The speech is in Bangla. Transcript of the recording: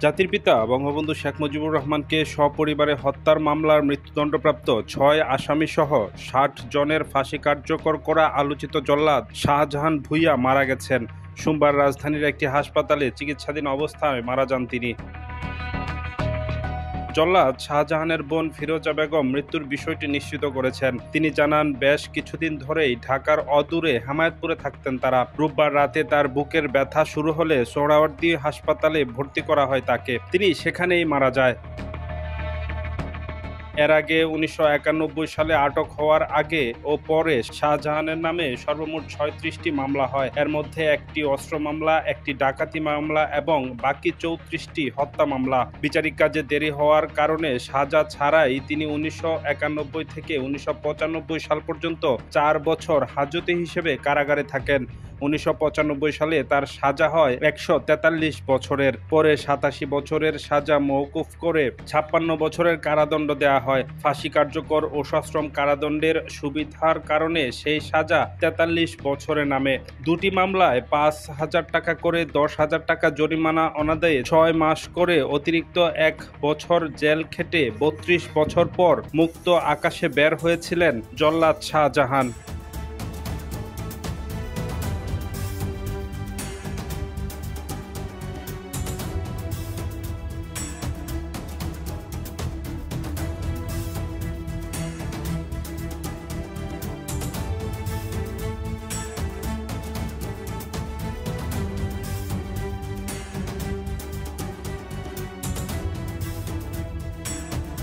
জাতির পিতা বঙ্গবন্ধু শেখ মুজিবুর রহমানকে সপরিবারে হত্যার মামলার মৃত্যুদণ্ডপ্রাপ্ত ৬ আসামিসহ ৬০ জনের ফাঁসি কার্যকর করা আলোচিত জল্লাদ শাহজাহান ভূঁইয়া মারা গেছেন। সোমবার রাজধানীর একটি হাসপাতালে চিকিৎসাধীন অবস্থায় মারা যান তিনি। জল্লাদ শাহজাহানের বোন ফিরোজা বেগম মৃত্যুর বিষয়টি নিশ্চিত করেছেন। তিনি জানান, বেশ কিছুদিন ধরেই ঢাকার অদূরে হেমায়েতপুরে থাকতেন তারা। রোববার রাতে তার বুকের ব্যথা শুরু হলে সোহরাওয়ার্দী হাসপাতালে ভর্তি করা হয় তাকে। তিনি সেখানেই মারা যায়। এর আগে ১৯৯১ সালে আটক হওয়ার আগে ও পরে শাহজাহানের নামে সর্বমোট ৩৬টি মামলা হয়। এর মধ্যে একটি অস্ত্র মামলা, একটি ডাকাতি মামলা এবং বাকি ৩৪টি হত্যা মামলা। বিচারিক কাজে দেরি হওয়ার কারণে সাজা ছাড়াই তিনি ১৯৯১ থেকে ১৯৯৫ সাল পর্যন্ত ৪ বছর হাজতে হিসেবে কারাগারে থাকেন। ১৯৯৫ সালে তার সাজা হয় ১৪৩ বছরের। পরে ৮৭ বছরের সাজা মওকুফ করে ৫৬ বছরের কারাদণ্ড দেয়া হয়। ফাঁসি কার্যকর ও সশ্রম কারাদণ্ডের সুবিধার কারণে সেই সাজা ৪৩ বছরে নামে। দুটি মামলায় ৫,০০০ টাকা করে ১০,০০০ টাকা জরিমানা অনাদায়ে ৬ মাস করে অতিরিক্ত ১ বছর জেল খেটে ৩২ বছর পর মুক্ত আকাশে বের হয়েছিলেন জল্লাদ শাহজাহান।